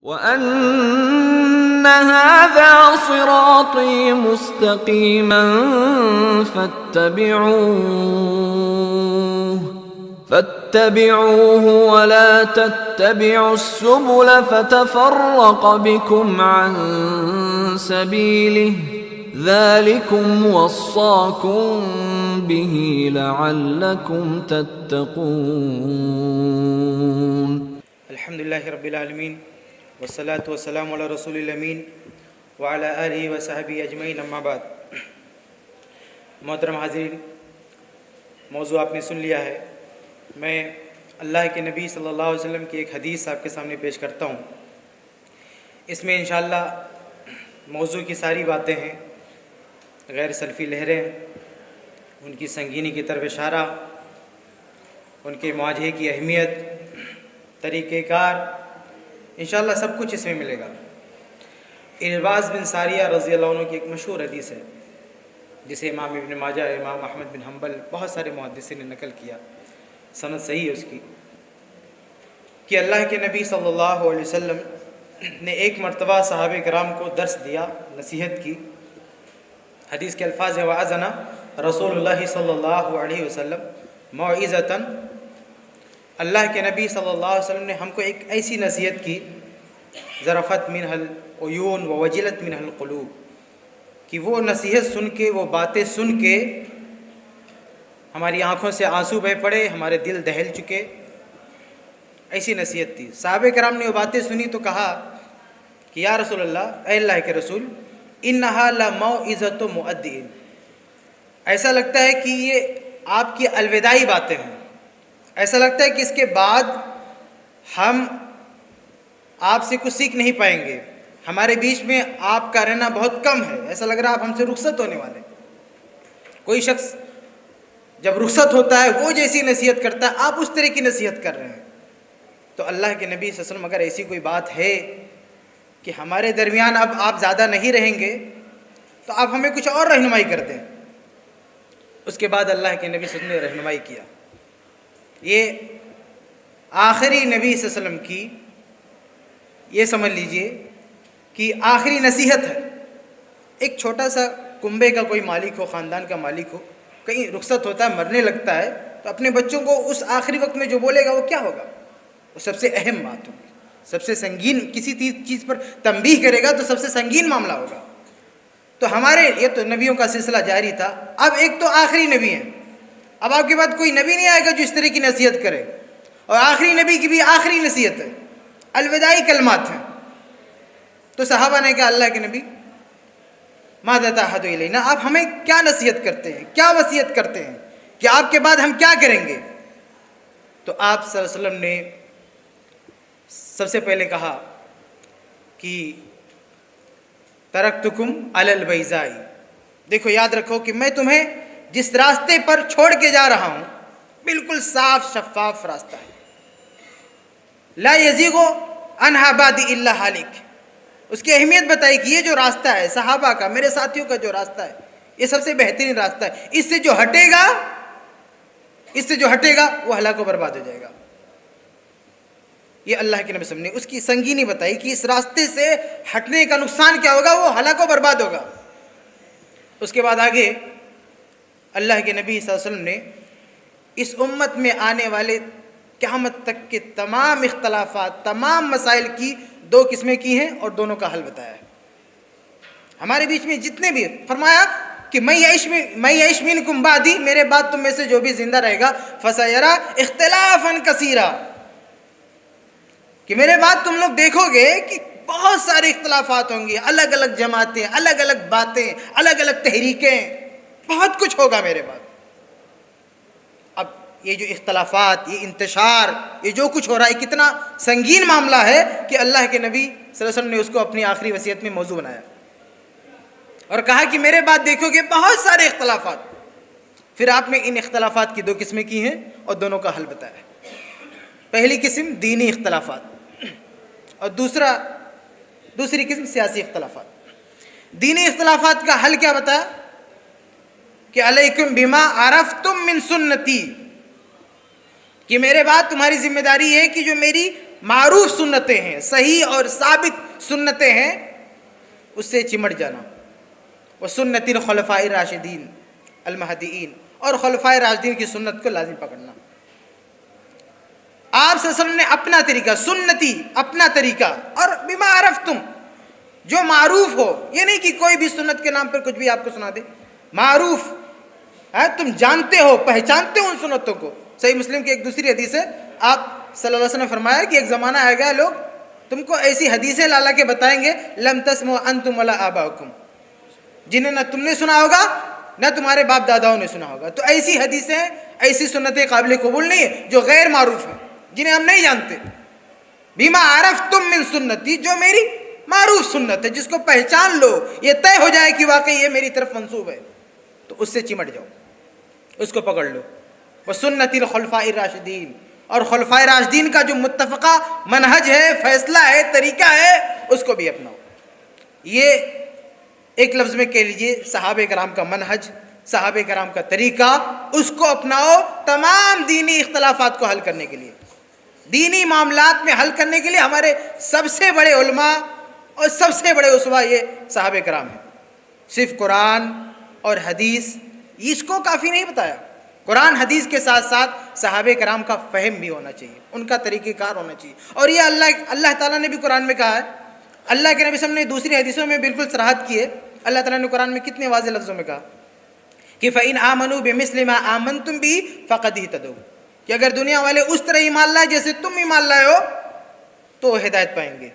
وَأَنَّ هَذَا صِرَاطِي مُسْتَقِيمًا فَاتَّبِعُوهُ وَلَا تَتَّبِعُوا السُّبُلَ فَتَفَرَّقَ بِكُمْ عَن سَبِيلِهِ ذَلِكُمْ وَصَّاكُمْ بِهِ لَعَلَّكُمْ تَتَّقُونَ۔ الحمدللہ رب العالمین والصلاة والسلام علی رسول الامین وعلی آلہ وصحبہ اجمعین، اما بعد۔ محترم حاضرین، موضوع آپ نے سن لیا ہے۔ میں اللہ کے نبی صلی اللہ علیہ وسلم کی ایک حدیث آپ کے سامنے پیش کرتا ہوں۔ اس میں انشاءاللہ موضوع کی ساری باتیں ہیں، غیر سلفی لہریں، ان کی سنگینی کی طرف اشارہ، ان کے مواجہے کی اہمیت، طریقہ کار، انشاءاللہ سب کچھ اس میں ملے گا۔ ارباز بن ساریہ رضی اللہ عنہ کی ایک مشہور حدیث ہے، جسے امام ابن ماجہ، امام احمد بن حنبل، بہت سارے محدثین نے نقل کیا، سند صحیح ہے اس کی، کہ اللہ کے نبی صلی اللہ علیہ وسلم نے ایک مرتبہ صحابہ کرام کو درس دیا، نصیحت کی۔ حدیث کے الفاظ ہیں: وَأَذَنَ رسول اللہ صلی اللہ علیہ وسلم موعظۃً، اللہ کے نبی صلی اللہ علیہ وسلم نے ہم کو ایک ایسی نصیحت کی، ذرفت منها العیون ووجلت منها القلوب، کہ وہ نصیحت سن کے، وہ باتیں سن کے ہماری آنکھوں سے آنسو بہہ پڑے، ہمارے دل دہل چکے، ایسی نصیحت تھی۔ صحابہ کرام نے وہ باتیں سنی تو کہا کہ یا رسول اللہ، اے اللہ کے رسول، انہا لموعظۃ مؤدٍ، ایسا لگتا ہے کہ یہ آپ کی الوداعی باتیں ہیں، ایسا لگتا ہے کہ اس کے بعد ہم آپ سے کچھ سیکھ نہیں پائیں گے، ہمارے بیچ میں آپ کا رہنا بہت کم ہے، ایسا لگ رہا ہے آپ ہم سے رخصت ہونے والے۔ کوئی شخص جب رخصت ہوتا ہے، وہ جیسی نصیحت کرتا ہے، آپ اس طرح کی نصیحت کر رہے ہیں۔ تو اللہ کے نبی صلی اللہ علیہ وسلم اگر ایسی کوئی بات ہے کہ ہمارے درمیان اب آپ زیادہ نہیں رہیں گے، تو آپ ہمیں کچھ اور رہنمائی کر دیں۔ اس کے بعد اللہ کے نبی صلی اللہ علیہ وسلم نے رہنمائی کیا۔ یہ آخری نبی صلی اللہ علیہ وسلم کی، یہ سمجھ لیجئے کہ آخری نصیحت ہے۔ ایک چھوٹا سا کنبے کا کوئی مالک ہو، خاندان کا مالک ہو، کہیں رخصت ہوتا ہے، مرنے لگتا ہے، تو اپنے بچوں کو اس آخری وقت میں جو بولے گا وہ کیا ہوگا؟ وہ سب سے اہم بات ہوگی، سب سے سنگین، کسی چیز پر تنبیہ کرے گا تو سب سے سنگین معاملہ ہوگا۔ تو ہمارے یہ تو نبیوں کا سلسلہ جاری تھا، اب ایک تو آخری نبی ہیں، اب آپ کے بعد کوئی نبی نہیں آئے گا جو اس طرح کی نصیحت کرے، اور آخری نبی کی بھی آخری نصیحت ہے، الوداعی کلمات ہیں۔ تو صحابہ نے کہا اللہ کے نبی ماذا تعہد الینا، آپ ہمیں کیا نصیحت کرتے ہیں، کیا وصیت کرتے ہیں کہ آپ کے بعد ہم کیا کریں گے؟ تو آپ صلی اللہ علیہ وسلم نے سب سے پہلے کہا کہ ترکتکم علی البیضاء، دیکھو یاد رکھو کہ میں تمہیں جس راستے پر چھوڑ کے جا رہا ہوں، بالکل صاف شفاف راستہ ہے، لا یزیغ عنہا بعدی الا ہالک۔ اس کی اہمیت بتائی کہ یہ جو راستہ ہے صحابہ کا، میرے ساتھیوں کا جو راستہ ہے، یہ سب سے بہترین راستہ ہے، اس سے جو ہٹے گا وہ ہلاک و برباد ہو جائے گا۔ یہ اللہ کے نبی صلی اللہ علیہ وسلم نے اس کی سنگینی بتائی کہ اس راستے سے ہٹنے کا نقصان کیا ہوگا، وہ ہلاک و برباد ہوگا۔ اس کے بعد آگے اللہ کے نبی صلی اللہ علیہ وسلم نے اس امت میں آنے والے قیامت تک کے تمام اختلافات، تمام مسائل کی دو قسمیں کی ہیں اور دونوں کا حل بتایا ہے۔ ہمارے بیچ میں جتنے بھی، فرمایا کہ میں یعش منکم بعدی، میرے بعد تم میں سے جو بھی زندہ رہے گا، فسیرا اختلافا کثیرا، کہ میرے بعد تم لوگ دیکھو گے کہ بہت سارے اختلافات ہوں گے، الگ الگ جماعتیں، الگ الگ باتیں، الگ الگ تحریکیں، بہت کچھ ہوگا میرے بعد۔ اب یہ جو اختلافات، یہ انتشار، یہ جو کچھ ہو رہا ہے، کتنا سنگین معاملہ ہے کہ اللہ کے نبی صلی اللہ علیہ وسلم نے اس کو اپنی آخری وصیت میں موضوع بنایا اور کہا کہ میرے بعد دیکھو گے بہت سارے اختلافات۔ پھر آپ نے ان اختلافات کی دو قسمیں کی ہیں اور دونوں کا حل بتایا ہے۔ پہلی قسم دینی اختلافات اور دوسری قسم سیاسی اختلافات۔ دینی اختلافات کا حل کیا بتایا کہ علیکم بما عرفتم من سنتی، کہ میرے بعد تمہاری ذمہ داری ہے کہ جو میری معروف سنتیں ہیں، صحیح اور ثابت سنتیں ہیں، اس سے چمٹ جانا. وہ سنت الخلفاء الراشدین المہدیین، اور خلفائے راشدین کی سنت کو لازم پکڑنا. آپ صلی اللہ علیہ وسلم نے اپنا طریقہ، سنتی اپنا طریقہ، اور بما عرفتم، جو معروف ہو. یہ نہیں کہ کوئی بھی سنت کے نام پر کچھ بھی آپ کو سنا دے. معروف ہے، تم جانتے ہو، پہچانتے ہو ان سنتوں کو. صحیح مسلم کی ایک دوسری حدیث ہے، آپ صلی اللہ علیہ وسلم نے فرمایا کہ ایک زمانہ آئے گا، لوگ تم کو ایسی حدیثیں لالا کے بتائیں گے لم تسمعوا انتم ولا آباؤکم، جنہیں نہ تم نے سنا ہوگا نہ تمہارے باپ داداؤں نے سنا ہوگا. تو ایسی حدیثیں، ایسی سنتیں قابل قبول نہیں ہے جو غیر معروف ہیں، جنہیں ہم نہیں جانتے. بما عرفتم من سنتی، جو میری معروف سنت ہے، جس کو پہچان لو، یہ طے ہو جائے کہ واقعی یہ میری طرف منسوب ہے، تو اس سے چمٹ جاؤ، اس کو پکڑ لو. وہ سنت الخلفاء الراشدین، اور خلفائے راشدین کا جو متفقہ منہج ہے، فیصلہ ہے، طریقہ ہے، اس کو بھی اپناؤ. یہ ایک لفظ میں کہہ لیجئے صحابہ کرام کا منہج، صحابہ کرام کا طریقہ، اس کو اپناؤ تمام دینی اختلافات کو حل کرنے کے لیے. دینی معاملات میں حل کرنے کے لیے ہمارے سب سے بڑے علماء اور سب سے بڑے اسوا یہ صحابہ کرام ہیں. صرف قرآن اور حدیث اس کو کافی نہیں بتایا. قرآن حدیث کے ساتھ ساتھ صحابہ کرام کا فہم بھی ہونا چاہیے، ان کا طریقہ کار ہونا چاہیے. اور یہ اللہ تعالیٰ نے بھی قرآن میں کہا ہے، اللہ کے نبی صلی اللہ علیہ وسلم نے دوسری حدیثوں میں بالکل صراحت کی ہے. اللہ تعالیٰ نے قرآن میں کتنے واضح لفظوں میں کہا کہ فَإِنْ آمَنُوا بِمِثْلِ مَا آمَنْتُمْ بِهِ فَقَدْ اهْتَدَوْا، کہ اگر دنیا والے اس طرح ایمان لائے جیسے تم ایمان لائے ہو تو وہ ہدایت پائیں گے.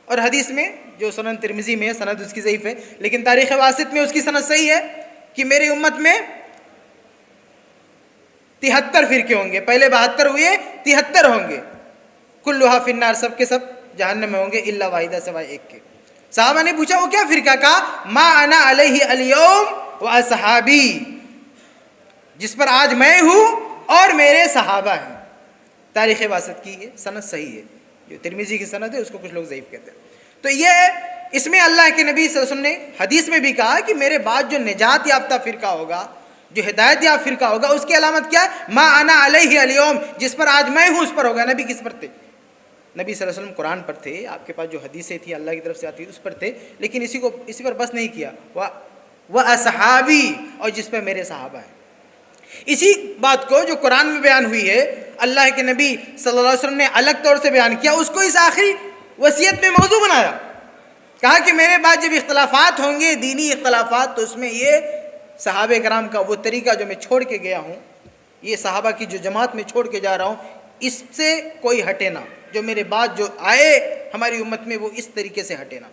اور حدیث میں جو سنن ترمذی میں سند اس کی ضعیف ہے، لیکن تاریخ واسط میں اس کی سند صحیح ہے کہ میری امت میں 73 فرقے ہوں گے. پہلے 72 ہوئے، 73 ہوں گے. کلھا فی النار، سب کے سب جہنم میں ہوں گے الا واحدہ، سوائے ایک کے. صحابہ نے پوچھا وہ کیا فرقہ؟ کہا ما انا علیہ الیوم واصحابی، جس پر آج میں ہوں اور میرے صحابہ ہیں. تاریخ واسط کی یہ سند صحیح ہے. جو ترمذی کی سند ہے اس کو کچھ لوگ ضعیف کہتے ہیں. تو یہ اس میں اللہ کے نبی صلی اللہ علیہ وسلم نے حدیث میں بھی کہا کہ میرے بعد جو نجات یافتہ فرقہ ہوگا، جو ہدایت یافتہ فرقہ ہوگا، اس کی علامت کیا ہے؟ ما انا علیہ الیوم، جس پر آج میں ہوں اس پر ہوگا. نبی کس پر تھے؟ نبی صلی اللہ علیہ وسلم قرآن پر تھے. آپ کے پاس جو حدیثیں تھیں اللہ کی طرف سے آتی اس پر تھے، لیکن اسی پر بس نہیں کیا، وہ اصحابی، اور جس پر میرے صحابہ ہیں. اسی بات کو جو قرآن میں بیان ہوئی ہے، اللہ کے نبی صلی اللہ علیہ وسلم نے الگ طور سے بیان کیا، اس کو اس آخری وصیت میں موضوع بنایا. کہا کہ میرے بعد جب اختلافات ہوں گے، دینی اختلافات، تو اس میں یہ صحابہ کرام کا وہ طریقہ جو میں چھوڑ کے گیا ہوں، یہ صحابہ کی جو جماعت میں چھوڑ کے جا رہا ہوں، اس سے کوئی ہٹے نہ. جو میرے بعد جو آئے ہماری امت میں وہ اس طریقے سے ہٹے نہ.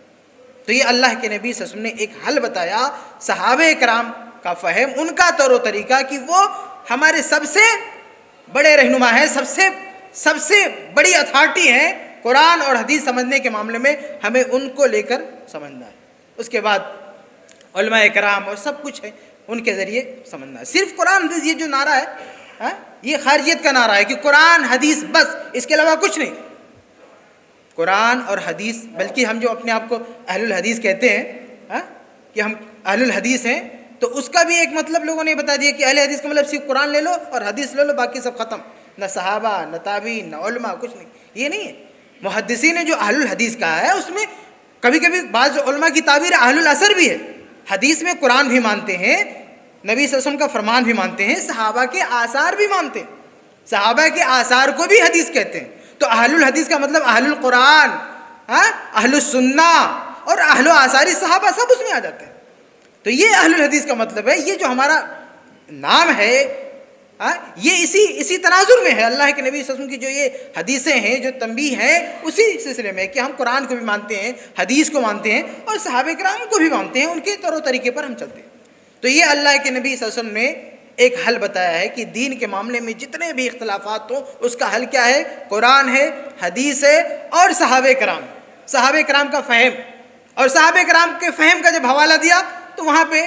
تو یہ اللہ کے نبی صلی اللہ علیہ وسلم نے ایک حل بتایا صحابہ کرام کا فہم، ان کا طور و طریقہ، کہ وہ ہمارے سب سے بڑے رہنما ہیں، سب سے بڑی اتھارٹی ہیں قرآن اور حدیث سمجھنے کے معاملے میں. ہمیں ان کو لے کر سمجھنا ہے. اس کے بعد علماء کرام اور سب کچھ ہے، ان کے ذریعے سمجھنا ہے. صرف قرآن حدیث یہ جو نعرہ ہے، یہ خارجیت کا نعرہ ہے کہ قرآن حدیث بس، اس کے علاوہ کچھ نہیں. قرآن اور حدیث، بلکہ ہم جو اپنے آپ کو اہل الحدیث کہتے ہیں کہ ہم اہل الحدیث ہیں، تو اس کا بھی ایک مطلب لوگوں نے بتا دیا کہ اہل حدیث کا مطلب صرف قرآن لے لو اور حدیث لے لو، باقی سب ختم. نہ صحابہ، نہ تابعین، نہ علماء، کچھ نہیں. یہ نہیں ہے. محدثین نے جو اہل الحدیث کہا ہے، اس میں کبھی کبھی بعض علماء کی تعبیر اہل الاثر بھی ہے. حدیث میں قرآن بھی مانتے ہیں، نبی صلی اللہ علیہ وسلم کا فرمان بھی مانتے ہیں، صحابہ کے آثار بھی مانتے ہیں. صحابہ کے آثار کو بھی حدیث کہتے ہیں. تو اہل الحدیث کا مطلب اہل القرآن، اہل السنہ اور اہل آثاری صحابہ سب اس میں آ جاتے ہیں. تو یہ اہل الحدیث کا مطلب ہے. یہ جو ہمارا نام ہے، یہ اسی تناظر میں ہے. اللہ کے نبی صلی اللہ علیہ وسلم کی جو یہ حدیثیں ہیں، جو تنبیہ ہیں، اسی سلسلے میں کہ ہم قرآن کو بھی مانتے ہیں، حدیث کو مانتے ہیں، اور صحابہ کرام کو بھی مانتے ہیں. ان کے طور و طریقے پر ہم چلتے ہیں. تو یہ اللہ کے نبی صلی اللہ علیہ وسلم نے ایک حل بتایا ہے کہ دین کے معاملے میں جتنے بھی اختلافات ہوں، اس کا حل کیا ہے؟ قرآن ہے، حدیث ہے، اور صحابہ کرام کا فہم. اور صحابہ کرام کے فہم کا جب حوالہ دیا تو وہاں پہ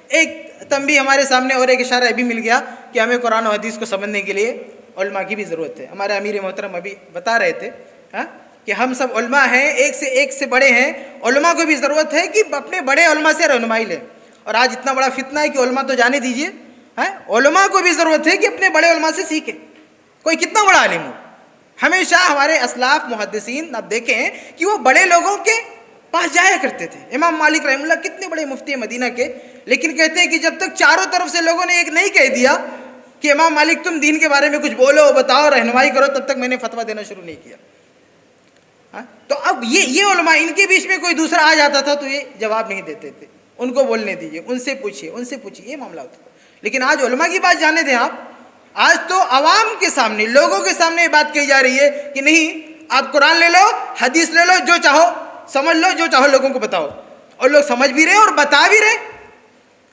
ایک تنبیہ ہمارے سامنے اور ایک اشارہ بھی مل گیا کہ ہمیں قرآن و حدیث کو سمجھنے کے لیے علماء کی بھی ضرورت ہے. ہمارے امیر محترم ابھی بتا رہے تھے کہ ہم سب علماء ہیں، ایک سے بڑے ہیں. علماء کو بھی ضرورت ہے کہ اپنے بڑے علماء سے رہنمائی لیں. اور آج اتنا بڑا فتنہ ہے کہ علماء تو جانے دیجئے، علماء کو بھی ضرورت ہے کہ اپنے بڑے علماء سے سیکھیں. کوئی کتنا بڑا عالم ہو، ہمیشہ ہمارے اسلاف محدثین آپ دیکھیں کہ وہ بڑے لوگوں کے پاس جایا کرتے تھے. امام مالک رحمہ اللہ کتنے بڑے مفتی ہیں مدینہ کے, لیکن کہتے ہیں کہ جب تک چاروں طرف سے لوگوں نے ایک نہیں کہہ دیا کہ امام مالک تم دین کے بارے میں کچھ بولو, بتاؤ, رہنمائی کرو, تب تک میں نے فتویٰ دینا شروع نہیں کیا. تو اب یہ علماء, ان کے بیچ میں کوئی دوسرا آ جاتا تھا تو یہ جواب نہیں دیتے تھے, ان کو بولنے دیجیے, ان سے پوچھیے, یہ معاملہ ہوتا تھا. لیکن آج علماء کی بات جانے دیں آپ, آج تو عوام کے سامنے, لوگوں کے سامنے یہ بات کہی جا رہی ہے کہ نہیں, آپ قرآن لے لو, حدیث لے لو, جو چاہو سمجھ لو, جو چاہو لوگوں کو بتاؤ, اور لوگ سمجھ بھی رہے اور بتا بھی رہے.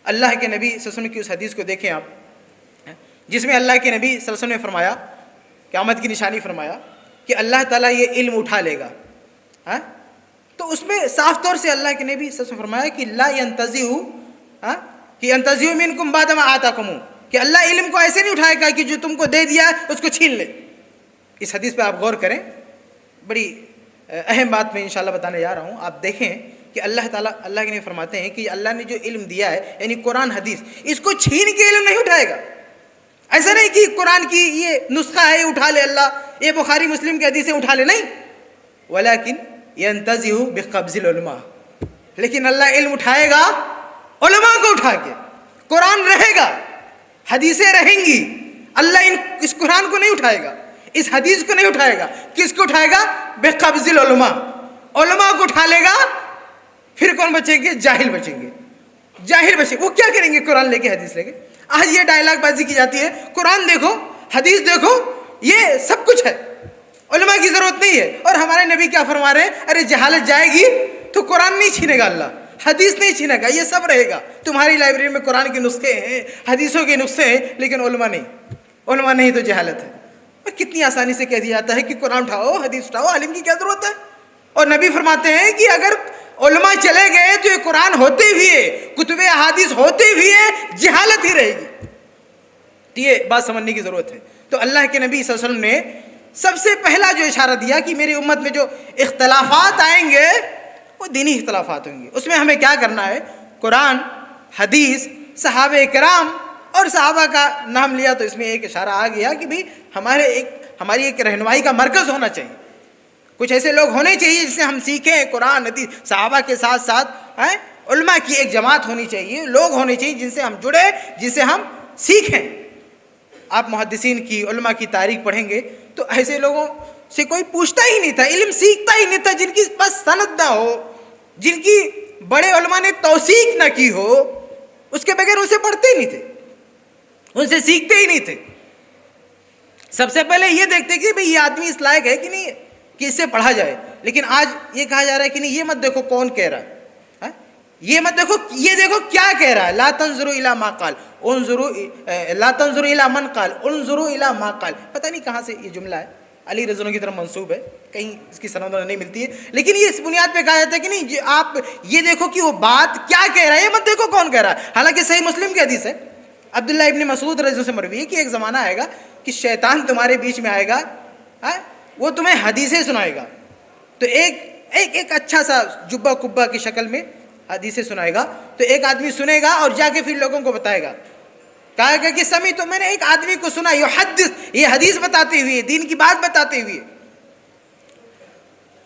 اللہ کے نبی صلی اللہ علیہ وسلم کی اس حدیث کو دیکھیں آپ, جس میں اللہ کے نبی صلی اللہ علیہ وسلم نے فرمایا, قیامت کی نشانی فرمایا کہ اللہ تعالیٰ یہ علم اٹھا لے گا. تو اس میں صاف طور سے اللہ کے نبی صلی اللہ علیہ وسلم نے فرمایا کہ لا ينتزعوا کہ ينتزعوا منکم بعد ما آتاکم, کہ اللہ علم کو ایسے نہیں اٹھائے گا کہ جو تم کو دے دیا اس کو چھین لے. اس حدیث پہ آپ غور کریں, بڑی اہم بات میں انشاءاللہ بتانے جا رہا ہوں. آپ دیکھیں کہ اللہ تعالیٰ, اللہ کے نبی فرماتے ہیں کہ اللہ نے جو علم دیا ہے یعنی قرآن حدیث, اس کو چھین کے علم نہیں اٹھائے گا. ایسا نہیں کہ قرآن کی یہ نسخہ ہے, یہ اٹھا لے اللہ, یہ بخاری مسلم کی حدیثیں اٹھا لے, نہیں. ولیکن ينتزع بقبض العلماء, لیکن اللہ علم اٹھائے گا علماء کو اٹھا کے. قرآن رہے گا, حدیثیں رہیں گی, اللہ اس قرآن کو نہیں اٹھائے گا, اس حدیث کو نہیں اٹھائے گا. کس کو اٹھائے گا؟ بقبض العلماء, علماء کو اٹھا لے گا. پھر کون بچیں گے؟ جاہل بچیں گے. جاہل بچیں گے, وہ کیا کریں گے قرآن لے کے, حدیث لے کے. آج یہ ڈائلاگ بازی کی جاتی ہے, قرآن دیکھو, حدیث دیکھو, یہ سب کچھ ہے, علماء کی ضرورت نہیں ہے. اور ہمارے نبی کیا فرما رہے ہیں؟ ارے جہالت جائے گی تو قرآن نہیں چھینے گا, اللہ حدیث نہیں چھینے گا, یہ سب رہے گا. تمہاری لائبریری میں قرآن کے نسخے ہیں, حدیثوں کے نسخے ہیں, لیکن علماء نہیں. علماء نہیں تو جہالت ہے. اور کتنی آسانی سے کہہ دیا جاتا ہے کہ قرآن اٹھاؤ, حدیث اٹھاؤ, عالم کی کیا ضرورت ہے. اور نبی فرماتے ہیں کہ اگر علماء چلے گئے تو یہ قرآن ہوتے ہوئے, کتب احادیث ہوتے ہوئے جہالت ہی رہے گی. تو یہ بات سمجھنے کی ضرورت ہے. تو اللہ کے نبی صلی اللہ علیہ وسلم نے سب سے پہلا جو اشارہ دیا کہ میری امت میں جو اختلافات آئیں گے وہ دینی اختلافات ہوں گے. اس میں ہمیں کیا کرنا ہے؟ قرآن, حدیث, صحابہ کرام, اور صحابہ کا نام لیا تو اس میں ایک اشارہ آ گیا کہ بھئی ہماری ایک رہنمائی کا مرکز ہونا چاہیے. کچھ ایسے لوگ ہونے چاہیے جس سے ہم سیکھیں قرآن حدیث. صحابہ کے ساتھ ساتھ علماء کی ایک جماعت ہونی چاہیے, لوگ ہونے چاہیے جن سے ہم جڑے, جن سے ہم سیکھیں. آپ محدثین کی, علماء کی تاریخ پڑھیں گے تو ایسے لوگوں سے کوئی پوچھتا ہی نہیں تھا, علم سیکھتا ہی نہیں تھا جن کی بس سند نہ ہو, جن کی بڑے علماء نے توثیق نہ کی ہو, اس کے بغیر اسے پڑھتے ہی نہیں تھے, ان سے سیکھتے ہی نہیں تھے. سب سے پہلے یہ دیکھتے کہ بھئی یہ آدمی اس لائق ہے کہ نہیں ہے کہ اس سے پڑھا جائے. لیکن آج یہ کہا جا رہا ہے کہ نہیں, یہ مت دیکھو کون کہہ رہا ہے, یہ مت دیکھو, یہ دیکھو کیا کہہ رہا ہے. لا تنظروا الی ما قال انظروا, لا تنظروا الی من قال انظروا الی ما قال. پتہ نہیں کہاں سے یہ جملہ ہے, علی رضی اللہ کی طرف منسوب ہے, کہیں اس کی سند نہیں ملتی ہے, لیکن یہ اس بنیاد پہ کہا جاتا ہے کہ نہیں آپ یہ دیکھو کہ وہ بات کیا کہہ رہا ہے, یہ مت دیکھو کون کہہ رہا ہے. حالانکہ صحیح مسلم کی حدیث ہے, عبداللہ ابن مسعود رضی اللہ سے مروی ہے کہ ایک زمانہ آئے گا کہ شیطان تمہارے بیچ میں آئے گا, وہ تمہیں حدیثیں سنائے گا. تو ایک اچھا سا جبہ کبہ کی شکل میں حدیثیں سنائے گا. تو ایک آدمی سنے گا اور جا کے پھر لوگوں کو بتائے گا. کہا گا کہ سمی تو میں نے ایک آدمی کو سنا, یہ حدیث بتاتے ہوئے, دین کی بات بتاتے ہوئے.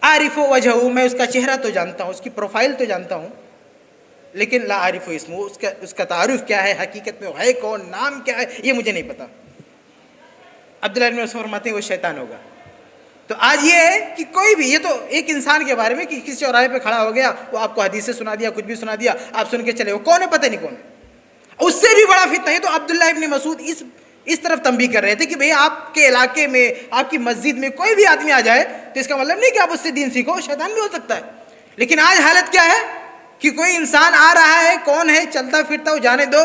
عارف وجہ, میں اس کا چہرہ تو جانتا ہوں, اس کی پروفائل تو جانتا ہوں, لیکن لا عارف اسمہ, اس کا تعارف کیا ہے, حقیقت میں وہ ہے کون, نام کیا ہے, یہ مجھے نہیں پتا. عبداللہ بن مسعود فرماتے ہیں وہ شیطان ہوگا. تو آج یہ ہے کہ کوئی بھی, یہ تو ایک انسان کے بارے میں کہ کسی چوراہے پہ کھڑا ہو گیا, وہ آپ کو حدیثیں سنا دیا, کچھ بھی سنا دیا, آپ سن کے چلے, وہ کون ہے پتہ نہیں کون ہے. اس سے بھی بڑا فتنہ ہے. تو عبداللہ ابن مسعود اس طرف تنبیہ کر رہے تھے کہ بھئی آپ کے علاقے میں, آپ کی مسجد میں کوئی بھی آدمی آ جائے تو اس کا مطلب نہیں کہ آپ اس سے دین سیکھو, شیطان بھی ہو سکتا ہے. لیکن آج حالت کیا ہے کہ کوئی انسان آ رہا ہے, کون ہے, چلتا پھرتا, وہ جانے دو,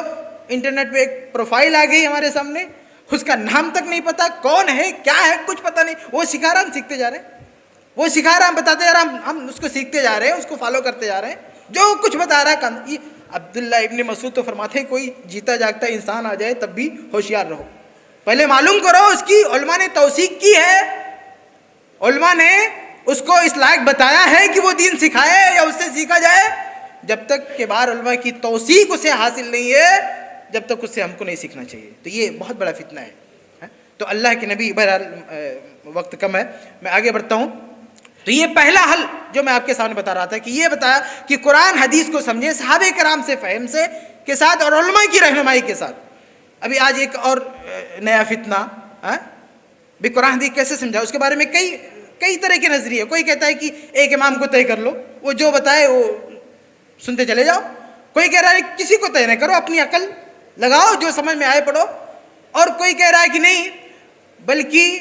انٹرنیٹ پہ ایک پروفائل آ گئی ہمارے سامنے, اس کا نام تک نہیں پتا, کون ہے, کیا ہے, کچھ پتا نہیں. وہ سکھا رہا, ہم سیکھتے جا رہے ہیں, وہ سکھا رہا, ہم بتاتے جا رہے ہیں, ہم اس کو سیکھتے جا رہے ہیں, اس کو فالو کرتے جا رہے ہیں, جو کچھ بتا رہا ہے. عبداللہ ابن مسعود تو فرماتے ہیں کوئی جیتا جاگتا انسان آ جائے تب بھی ہوشیار رہو, پہلے معلوم کرو اس کی علماء نے توثیق کی ہے, علماء نے اس کو اس لائق بتایا ہے کہ وہ دین سکھائے یا اس سے سیکھا جائے. جب تک کہ بار علماء کی توثیق اسے حاصل نہیں ہے, جب تک اس سے ہم کو نہیں سیکھنا چاہیے. تو یہ بہت بڑا فتنہ ہے. تو اللہ کے نبی، بہرحال وقت کم ہے، میں آگے بڑھتا ہوں. تو یہ پہلا حل جو میں آپ کے سامنے بتا رہا تھا کہ یہ بتایا کہ قرآن حدیث کو سمجھیں صحابہ کرام سے فہم سے کے ساتھ اور علماء کی رہنمائی کے ساتھ. ابھی آج ایک اور نیا فتنہ بھی قرآن حدیث کیسے سمجھا، اس کے بارے میں کئی طرح کے نظریے. کوئی کہتا ہے کہ ایک امام کو طے کر لو، وہ جو بتائے وہ سنتے چلے جاؤ. کوئی کہہ رہا ہے کسی کو طے نہ کرو، اپنی عقل لگاؤ، جو سمجھ میں آئے پڑھو. اور کوئی کہہ رہا ہے کہ نہیں، بلکہ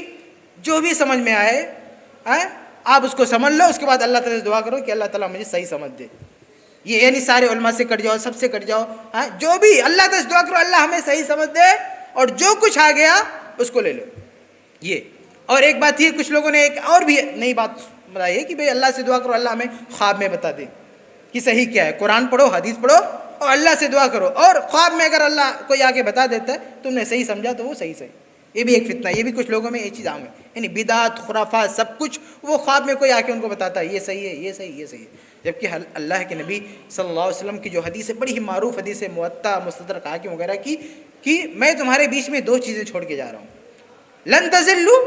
جو بھی سمجھ میں آئے آپ اس کو سمجھ لو، اس کے بعد اللہ تعالیٰ سے دعا کرو کہ اللہ تعالیٰ مجھے صحیح سمجھ دے. یہ یعنی سارے علماء سے کٹ جاؤ، سب سے کٹ جاؤ، جو بھی اللہ تعالیٰ سے دعا کرو اللہ ہمیں صحیح سمجھ دے، اور جو کچھ آ گیا اس کو لے لو. یہ اور ایک بات یہ، کچھ لوگوں نے ایک اور بھی نئی بات بتائی ہے کہ بھئی اللہ سے دعا کرو اللہ ہمیں خواب میں بتا دے کہ صحیح کیا ہے. قرآن پڑھو، حدیث پڑھو اور اللہ سے دعا کرو، اور خواب میں اگر اللہ کوئی آ کے بتا دیتا ہے تم نے صحیح سمجھا تو وہ صحیح. یہ بھی ایک فتنہ، یہ بھی کچھ لوگوں میں یہ چیز عام ہے. یعنی بدعت، خرافات، سب کچھ وہ خواب میں کوئی آ کے ان کو بتاتا ہے یہ صحیح ہے، یہ صحیح، یہ صحیح ہے. جبکہ اللہ کے نبی صلی اللہ علیہ وسلم کی جو حدیث ہے، بڑی ہی معروف حدیث ہے، موطا، مستدرک حاکم وغیرہ کی، کہ میں تمہارے بیچ میں دو چیزیں چھوڑ کے جا رہا ہوں. لن تضلوا،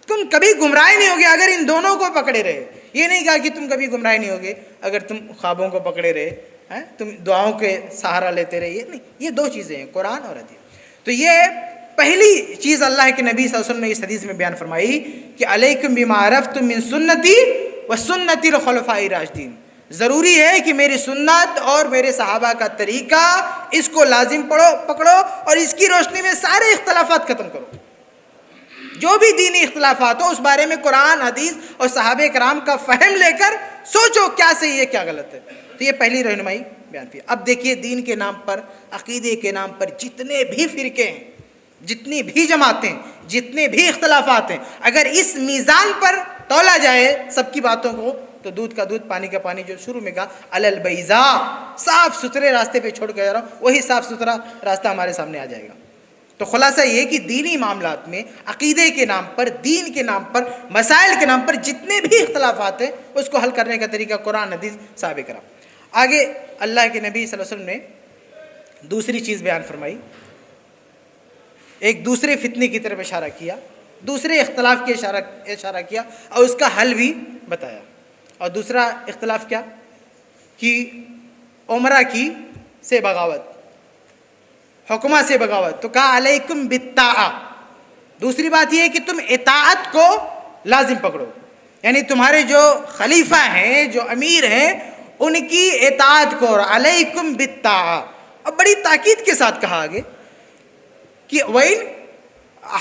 تم کبھی گمراہ نہیں ہوگے اگر ان دونوں کو پکڑے رہے. یہ نہیں کہا کہ تم کبھی گمراہ نہیں ہوگے اگر تم خوابوں کو پکڑے رہے، تم دعاؤں کے سہارا لیتے رہے. یہ نہیں، یہ دو چیزیں ہیں، قرآن اور حدیث. تو یہ پہلی چیز اللہ کے نبی صلی اللہ علیہ وسلم نے اس حدیث میں بیان فرمائی کہ علیکم بما عرفتم من سنتی و سنتی الخلفاء الراشدین. ضروری ہے کہ میری سنت اور میرے صحابہ کا طریقہ، اس کو لازم پکڑو اور اس کی روشنی میں سارے اختلافات ختم کرو. جو بھی دینی اختلافات ہو اس بارے میں قرآن، حدیث اور صحابہ کرام کا فہم لے کر سوچو کیا صحیح ہے کیا غلط ہے. تو یہ پہلی رہنمائی بیان کی. اب دیکھیے، دین کے نام پر، عقیدے کے نام پر جتنے بھی فرقے ہیں، جتنی بھی جماعتیں، جتنے بھی اختلافات ہیں، اگر اس میزان پر تولا جائے سب کی باتوں کو تو دودھ کا دودھ، پانی کا پانی، جو شروع میں کہا علی البیضاء، صاف ستھرے راستے پہ چھوڑ کے جا رہا ہوں، وہی صاف ستھرا راستہ ہمارے سامنے آ جائے گا. تو خلاصہ یہ کہ دینی معاملات میں عقیدے کے نام پر، دین کے نام پر، مسائل کے نام پر جتنے بھی اختلافات ہیں اس کو حل کرنے کا طریقہ قرآن، حدیث، صحابہ کرام. آگے اللہ کے نبی صلی اللہ علیہ وسلم نے دوسری چیز بیان فرمائی، ایک دوسرے فتنے کی طرف اشارہ کیا، دوسرے اختلاف کی اشارہ کیا اور اس کا حل بھی بتایا. اور دوسرا اختلاف کیا کہ عمرہ کی سے بغاوت، حکمہ سے بغاوت. تو کہا علیکم بالطاعہ. دوسری بات یہ ہے کہ تم اطاعت کو لازم پکڑو، یعنی تمہارے جو خلیفہ ہیں، جو امیر ہیں، ان کی اطاعت کو. علیکم بالطاعہ. اب بڑی تاکید کے ساتھ کہا آگے کہ وَإِنْ،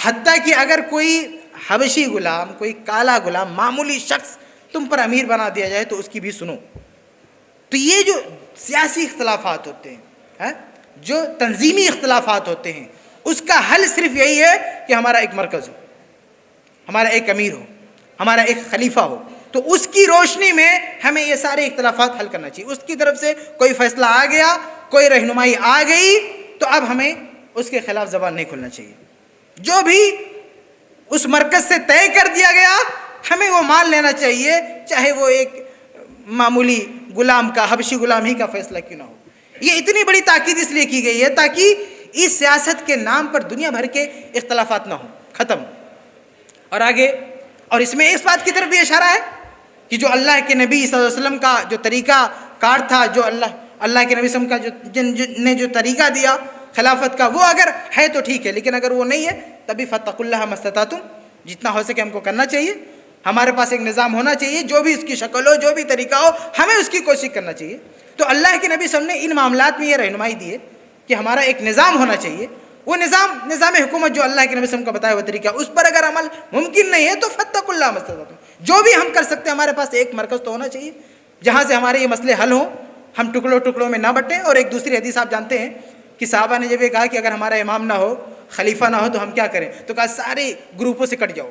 حتیٰ کہ اگر کوئی حبشی غلام، کوئی کالا غلام، معمولی شخص تم پر امیر بنا دیا جائے تو اس کی بھی سنو. تو یہ جو سیاسی اختلافات ہوتے ہیں، جو تنظیمی اختلافات ہوتے ہیں، اس کا حل صرف یہی ہے کہ ہمارا ایک مرکز ہو، ہمارا ایک امیر ہو، ہمارا ایک خلیفہ ہو. تو اس کی روشنی میں ہمیں یہ سارے اختلافات حل کرنا چاہیے. اس کی طرف سے کوئی فیصلہ آ گیا، کوئی رہنمائی آ گئی تو اب ہمیں اس کے خلاف زبان نہیں کھولنا چاہیے. جو بھی اس مرکز سے طے کر دیا گیا ہمیں وہ مان لینا چاہیے، چاہے وہ ایک معمولی غلام کا، حبشی غلام ہی کا فیصلہ کیوں نہ ہو. یہ اتنی بڑی تاکید اس لیے کی گئی ہے تاکہ اس سیاست کے نام پر دنیا بھر کے اختلافات نہ ہوں، ختم. اور آگے، اور اس میں اس بات کی طرف بھی اشارہ ہے کہ جو اللہ کے نبی صلی اللہ علیہ وسلم کا جو طریقہ کار تھا، جو اللہ کے نبی صلی اللہ علیہ وسلم نے جو طریقہ دیا خلافت کا، وہ اگر ہے تو ٹھیک ہے، لیکن اگر وہ نہیں ہے تبھی فاتقوا اللہ ما استطعتم، جتنا ہو سکے ہم کو کرنا چاہیے. ہمارے پاس ایک نظام ہونا چاہیے، جو بھی اس کی شکل ہو، جو بھی طریقہ ہو، ہمیں اس کی کوشش کرنا چاہیے. تو اللہ کے نبی صلی اللہ علیہ وسلم نے ان معاملات میں یہ رہنمائی دی ہے کہ ہمارا ایک نظام ہونا چاہیے. وہ نظام حکومت جو اللہ کے نبی صلی اللہ علیہ وسلم کا بتایا ہوا طریقہ، اس پر اگر عمل ممکن نہیں ہے تو فاتقوا اللہ ما استطعتم. جو بھی ہم کر سکتے ہیں، ہمارے پاس ایک مرکز تو ہونا چاہیے جہاں سے ہمارے یہ مسئلے حل ہوں، ہم ٹکڑوں میں نہ بٹیں. اور ایک دوسری حدیث آپ جانتے ہیں کہ صحابہ نے جب یہ کہا کہ اگر ہمارا امام نہ ہو، خلیفہ نہ ہو تو ہم کیا کریں، تو کہا سارے گروپوں سے کٹ جاؤ،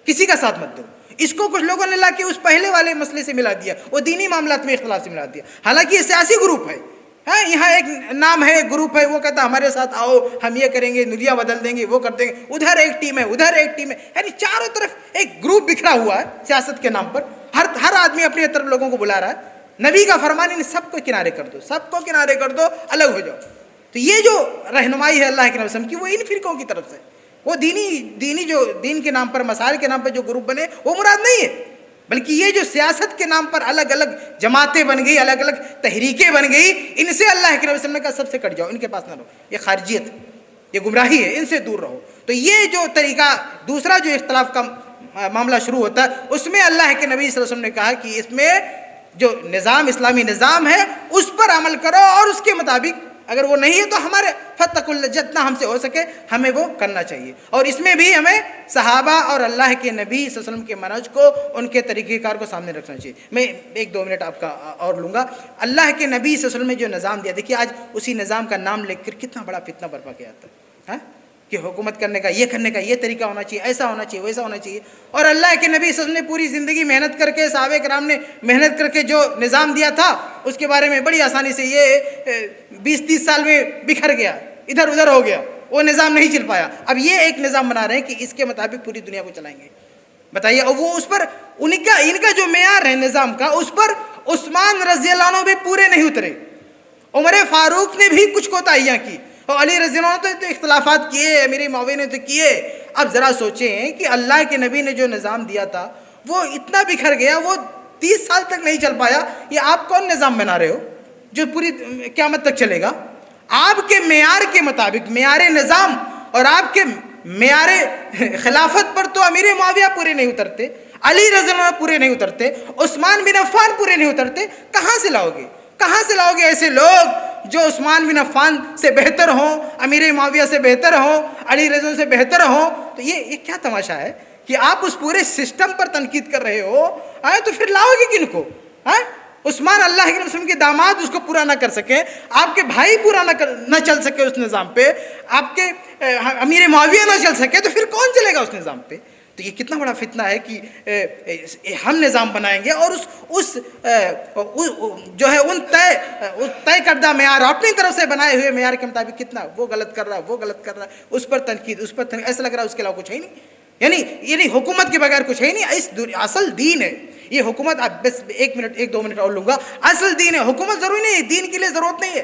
کسی کا ساتھ مت دو. اس کو کچھ لوگوں نے لا کے اس پہلے والے مسئلے سے ملا دیا، وہ دینی معاملات میں اختلاف سے ملا دیا. حالانکہ یہ سیاسی گروپ ہے، یہاں ایک نام ہے، گروپ ہے، وہ کہتا ہمارے ساتھ آؤ، ہم یہ کریں گے، نلیاں بدل دیں گے، وہ کر دیں گے. ادھر ایک ٹیم ہے، ادھر ایک ٹیم ہے، یعنی چاروں طرف ایک گروپ بکھرا ہوا ہے سیاست کے نام پر. ہر آدمی اپنی طرف لوگوں کو بلا رہا ہے. نبی کا فرمان ان سب کو کنارے کر دو، سب کو کنارے کر دو، الگ ہو جاؤ. تو یہ جو رہنمائی ہے اللہ کے نبی صلی اللہ علیہ وسلم کی، وہ ان فرقوں کی طرف سے. وہ دینی جو دین کے نام پر مسائل کے نام پر جو گروپ بنے وہ مراد نہیں ہے، بلکہ یہ جو سیاست کے نام پر الگ الگ جماعتیں بن گئی، الگ الگ تحریکیں بن گئی، ان سے اللہ کے نبی صلی اللہ علیہ وسلم نے کہا سب سے کٹ جاؤ، ان کے پاس نہ رہو، یہ خارجیت، یہ گمراہی ہے، ان سے دور رہو۔ تو یہ جو طریقہ دوسرا جو اختلاف کا معاملہ شروع ہوتا ہے، اس میں اللہ کے نبی صلی اللہ علیہ وسلم نے کہا کہ اس میں جو نظام اسلامی نظام ہے اس پر عمل کرو، اور اس کے مطابق اگر وہ نہیں ہے تو ہمارے فتقوا اللہ، جتنا ہم سے ہو سکے ہمیں وہ کرنا چاہیے، اور اس میں بھی ہمیں صحابہ اور اللہ کے نبی صلی اللہ علیہ وسلم کے منہج کو، ان کے طریقہ کار کو سامنے رکھنا چاہیے۔ میں 1-2 منٹ آپ کا اور لوں گا۔ اللہ کے نبی صلی اللہ علیہ وسلم نے جو نظام دیا، دیکھیے آج اسی نظام کا نام لے کر کتنا بڑا فتنہ برپا کیا جاتا ہے، ہاں کہ حکومت کرنے کا یہ طریقہ ہونا چاہیے، ایسا ہونا چاہیے، ویسا ہونا چاہیے، اور اللہ کے نبی صلی اللہ علیہ وسلم نے پوری زندگی محنت کر کے، صحابہ کرام نے محنت کر کے جو نظام دیا تھا اس کے بارے میں بڑی آسانی سے یہ 20-30 سال میں بکھر گیا، ادھر ادھر ہو گیا، وہ نظام نہیں چل پایا۔ اب یہ ایک نظام بنا رہے ہیں کہ اس کے مطابق پوری دنیا کو چلائیں گے، بتائیے۔ اور وہ اس پر ان کا جو معیار ہے نظام کا، اس پر عثمان رضی اللہ عنہ بھی پورے نہیں اترے، عمر فاروق نے بھی کچھ کوتاہیاں کی، اور علی رضی اللہ عنہ تو اختلافات کیے، امیر معاویہ نے تو کیے۔ اب ذرا سوچیں کہ اللہ کے نبی نے جو نظام دیا تھا وہ اتنا بکھر گیا، وہ 30 سال تک نہیں چل پایا، یہ آپ کون نظام بنا رہے ہو جو پوری قیامت تک چلے گا؟ آپ کے معیار کے مطابق، معیار نظام اور آپ کے معیار خلافت پر تو امیر معاویہ پورے نہیں اترتے، علی رضی اللہ عنہ پورے نہیں اترتے، عثمان بن عفان پورے نہیں اترتے، کہاں سے لاؤ گے؟ کہاں سے لاؤ گے ایسے لوگ جو عثمان بن عفان سے بہتر ہوں، امیر معاویہ سے بہتر ہوں، علی رضی اللہ عنہ سے بہتر ہوں؟ تو یہ کیا تماشا ہے کہ آپ اس پورے سسٹم پر تنقید کر رہے ہو، تو پھر لاؤ گے کن کو؟ عثمان اللہ کے رسول کے داماد اس کو پورا نہ کر سکے، آپ کے بھائی پورا نہ چل سکے اس نظام پہ، آپ کے امیر معاویہ نہ چل سکے، تو پھر کون چلے گا اس نظام پہ؟ تو یہ کتنا بڑا فتنہ ہے کہ ہم نظام بنائیں گے اور اس جو ہے ان طے کردہ معیار، اپنی طرف سے بنائے ہوئے معیار کے مطابق کتنا وہ غلط کر رہا ہے، وہ غلط کر رہا ہے، اس پر تنقید، ایسا لگ رہا ہے اس کے علاوہ کچھ ہے ہی نہیں، یعنی حکومت کے بغیر کچھ ہے ہی نہیں۔ اس اصل دین ہے یہ حکومت۔ اب بس 1-2 منٹ اور لوں گا۔ اصل دین ہے، حکومت ضروری نہیں ہے، دین کے لیے ضرورت نہیں ہے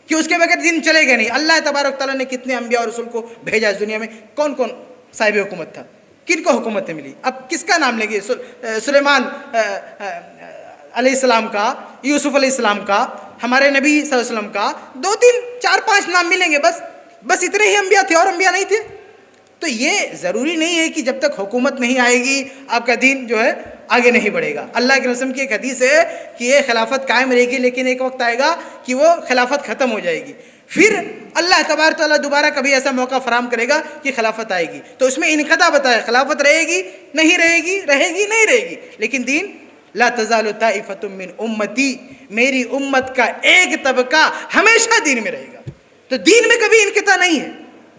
کہ اس کے بغیر دین چلے گا نہیں۔ اللہ تبارک تعالیٰ نے کتنے انبیاء اور رسول کو بھیجا اس دنیا میں، کون کون صاحب حکومت تھا، کن کو حکومتیں ملی؟ اب کس کا نام لیں گے؟ سلیمان علیہ السلام کا، یوسف علیہ السلام کا، ہمارے نبی صلی اللہ علیہ وسلم کا، 2-3-4-5 نام ملیں گے، بس اتنے ہی انبیاء تھے، اور انبیاء نہیں تھے۔ تو یہ ضروری نہیں ہے کہ جب تک حکومت نہیں آئے گی آپ کا دین جو ہے آگے نہیں بڑھے گا۔ اللہ کے رسول کی ایک حدیث ہے کہ یہ خلافت قائم رہے گی، لیکن ایک وقت آئے گا کہ وہ خلافت ختم ہو جائے گی، پھر اللہ تبارک تعالیٰ دوبارہ کبھی ایسا موقع فراہم کرے گا کہ خلافت آئے گی، تو اس میں انقطاع بتایا، خلافت رہے گی نہیں رہے گی، رہے گی نہیں رہے گی، لیکن دین لا تزال طائفۃ من امتی، میری امت کا ایک طبقہ ہمیشہ دین میں رہے گا۔ تو دین میں کبھی انقطاع نہیں ہے،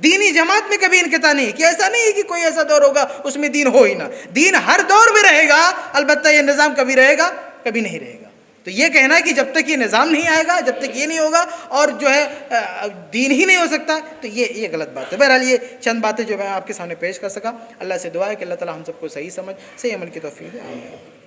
دینی جماعت میں کبھی انقطاع نہیں، کہ ایسا نہیں ہے کہ کوئی ایسا دور ہوگا اس میں دین ہو ہی نہ، دین ہر دور میں رہے گا، البتہ یہ نظام کبھی رہے گا کبھی نہیں رہے گا۔ تو یہ کہنا ہے کہ جب تک یہ نظام نہیں آئے گا، جب تک یہ نہیں ہوگا اور جو ہے دین ہی نہیں ہو سکتا، تو یہ غلط بات ہے۔ بہرحال یہ چند باتیں جو میں آپ کے سامنے پیش کر سکا۔ اللہ سے دعا ہے کہ اللہ تعالی ہم سب کو صحیح سمجھ، صحیح عمل کی توفیق دے۔ آمین۔